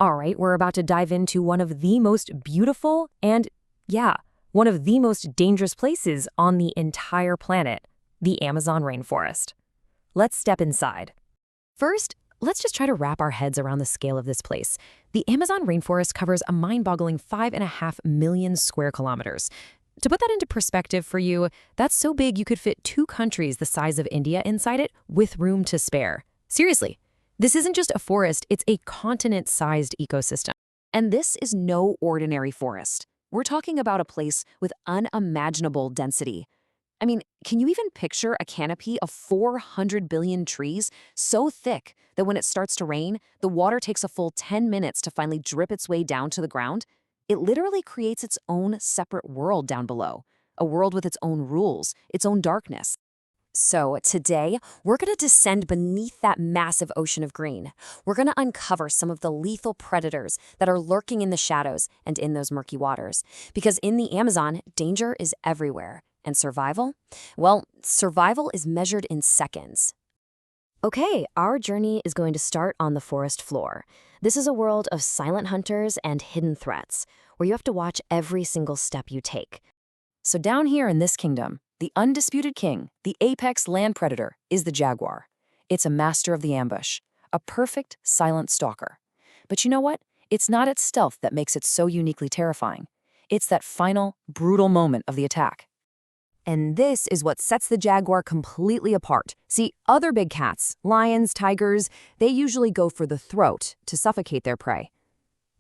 All right, we're about to dive into one of the most beautiful and, yeah, one of the most dangerous places on the entire planet, the Amazon rainforest. Let's step inside. First, let's just try to wrap our heads around the scale of this place. The Amazon rainforest covers a mind-boggling 5.5 million square kilometers. To put that into perspective for you, that's so big you could fit 2 countries the size of India inside it with room to spare. Seriously. This isn't just a forest, it's a continent-sized ecosystem. And this is no ordinary forest. We're talking about a place with unimaginable density. I mean, can you even picture a canopy of 400 billion trees so thick that when it starts to rain, the water takes a full 10 minutes to finally drip its way down to the ground? It literally creates its own separate world down below, a world with its own rules, its own darkness. So today, we're going to descend beneath that massive ocean of green. We're going to uncover some of the lethal predators that are lurking in the shadows and in those murky waters. Because in the Amazon, danger is everywhere. And survival? Well, survival is measured in seconds. Okay, our journey is going to start on the forest floor. This is a world of silent hunters and hidden threats, where you have to watch every single step you take. So down here in this kingdom, the undisputed king, the apex land predator, is the jaguar. It's a master of the ambush, a perfect silent stalker. But you know what? It's not its stealth that makes it so uniquely terrifying. It's that final, brutal moment of the attack. And this is what sets the jaguar completely apart. See, other big cats, lions, tigers, they usually go for the throat to suffocate their prey.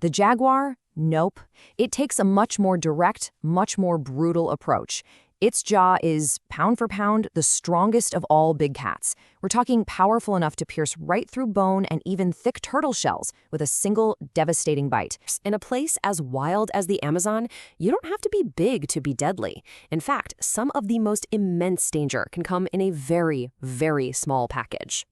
The jaguar? Nope. It takes a much more direct, much more brutal approach. Its jaw is, pound for pound, the strongest of all big cats. We're talking powerful enough to pierce right through bone and even thick turtle shells with a single devastating bite. In a place as wild as the Amazon, you don't have to be big to be deadly. In fact, some of the most immense danger can come in a very, very small package.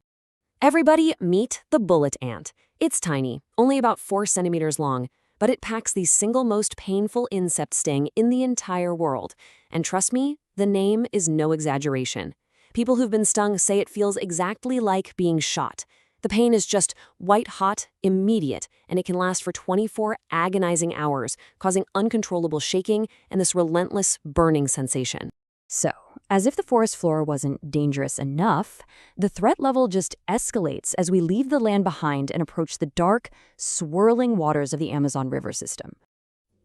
Everybody meet the bullet ant. It's tiny, only about 4 centimeters long, but it packs the single most painful insect sting in the entire world. And trust me, the name is no exaggeration. People who've been stung say it feels exactly like being shot. The pain is just white-hot, immediate, and it can last for 24 agonizing hours, causing uncontrollable shaking and this relentless burning sensation. So, as if the forest floor wasn't dangerous enough, the threat level just escalates as we leave the land behind and approach the dark, swirling waters of the Amazon River system.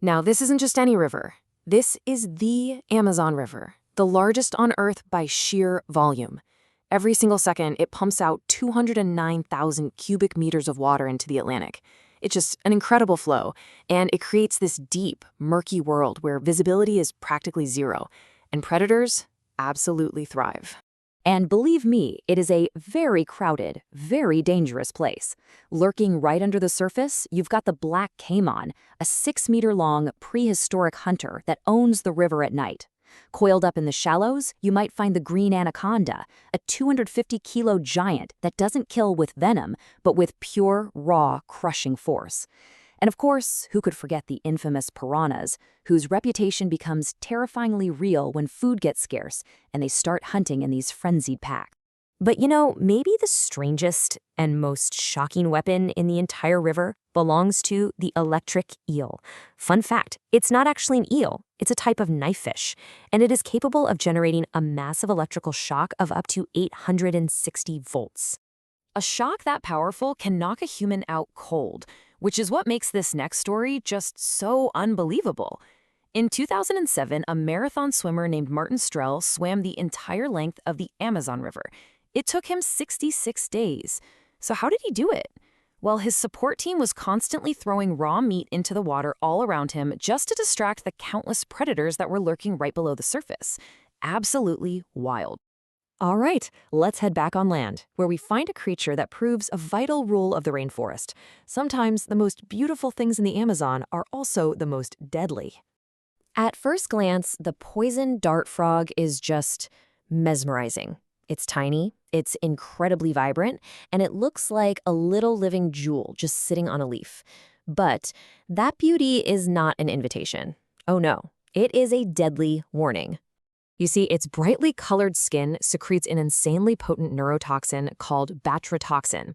Now, this isn't just any river. This is the Amazon River, the largest on Earth by sheer volume. Every single second, it pumps out 209,000 cubic meters of water into the Atlantic. It's just an incredible flow, and it creates this deep, murky world where visibility is practically zero. And predators absolutely thrive. And believe me, it is a very crowded, very dangerous place. Lurking right under the surface, you've got the black caiman, a 6-meter-long prehistoric hunter that owns the river at night. Coiled up in the shallows, you might find the green anaconda, a 250-kilo giant that doesn't kill with venom, but with pure, raw, crushing force. And of course, who could forget the infamous piranhas, whose reputation becomes terrifyingly real when food gets scarce and they start hunting in these frenzied packs. But you know, maybe the strangest and most shocking weapon in the entire river belongs to the electric eel. Fun fact, it's not actually an eel, it's a type of knife fish, and it is capable of generating a massive electrical shock of up to 860 volts. A shock that powerful can knock a human out cold, which is what makes this next story just so unbelievable. In 2007, a marathon swimmer named Martin Strel swam the entire length of the Amazon River. It took him 66 days. So how did he do it? Well, his support team was constantly throwing raw meat into the water all around him just to distract the countless predators that were lurking right below the surface. Absolutely wild. All right, let's head back on land, where we find a creature that proves a vital rule of the rainforest. Sometimes the most beautiful things in the Amazon are also the most deadly. At first glance, the poison dart frog is just mesmerizing. It's tiny, it's incredibly vibrant, and it looks like a little living jewel just sitting on a leaf. But that beauty is not an invitation. Oh no, it is a deadly warning. You see, its brightly colored skin secretes an insanely potent neurotoxin called batratoxin.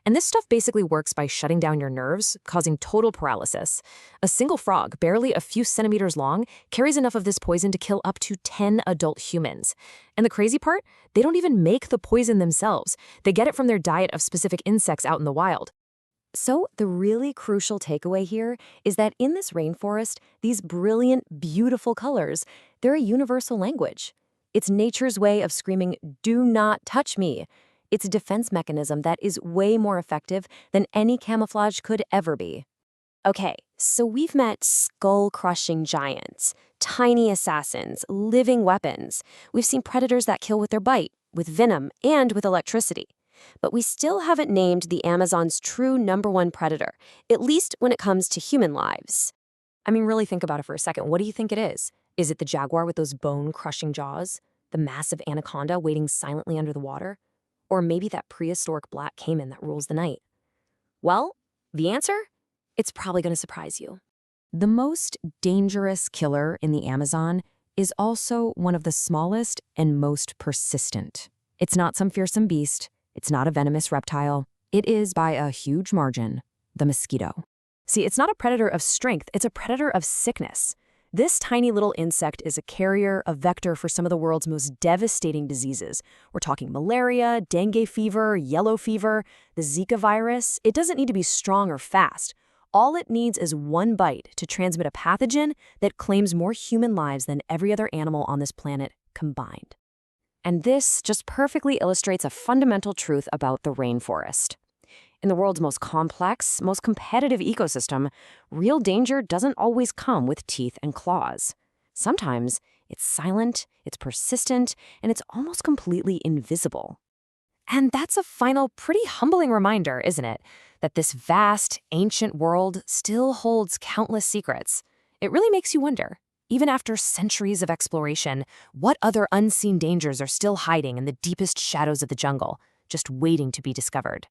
And this stuff basically works by shutting down your nerves, causing total paralysis. A single frog, barely a few centimeters long, carries enough of this poison to kill up to 10 adult humans. And the crazy part? They don't even make the poison themselves. They get it from their diet of specific insects out in the wild. So the really crucial takeaway here is that in this rainforest, these brilliant, beautiful colors, they're a universal language. It's nature's way of screaming, "Do not touch me." It's a defense mechanism that is way more effective than any camouflage could ever be. Okay, so we've met skull-crushing giants, tiny assassins, living weapons. We've seen predators that kill with their bite, with venom, and with electricity. But we still haven't named the Amazon's true #1 predator, at least when it comes to human lives. I mean, really think about it for a second. What do you think it is? Is it the jaguar with those bone-crushing jaws? The massive anaconda waiting silently under the water? Or maybe that prehistoric black caiman that rules the night? Well, the answer? It's probably going to surprise you. The most dangerous killer in the Amazon is also one of the smallest and most persistent. It's not some fearsome beast. It's not a venomous reptile. It is, by a huge margin, the mosquito. See, it's not a predator of strength. It's a predator of sickness. This tiny little insect is a carrier, a vector for some of the world's most devastating diseases. We're talking malaria, dengue fever, yellow fever, the Zika virus. It doesn't need to be strong or fast. All it needs is one bite to transmit a pathogen that claims more human lives than every other animal on this planet combined. And this just perfectly illustrates a fundamental truth about the rainforest. In the world's most complex, most competitive ecosystem, real danger doesn't always come with teeth and claws. Sometimes it's silent, it's persistent, and it's almost completely invisible. And that's a final, pretty humbling reminder, isn't it? That this vast, ancient world still holds countless secrets. It really makes you wonder, even after centuries of exploration, what other unseen dangers are still hiding in the deepest shadows of the jungle, just waiting to be discovered?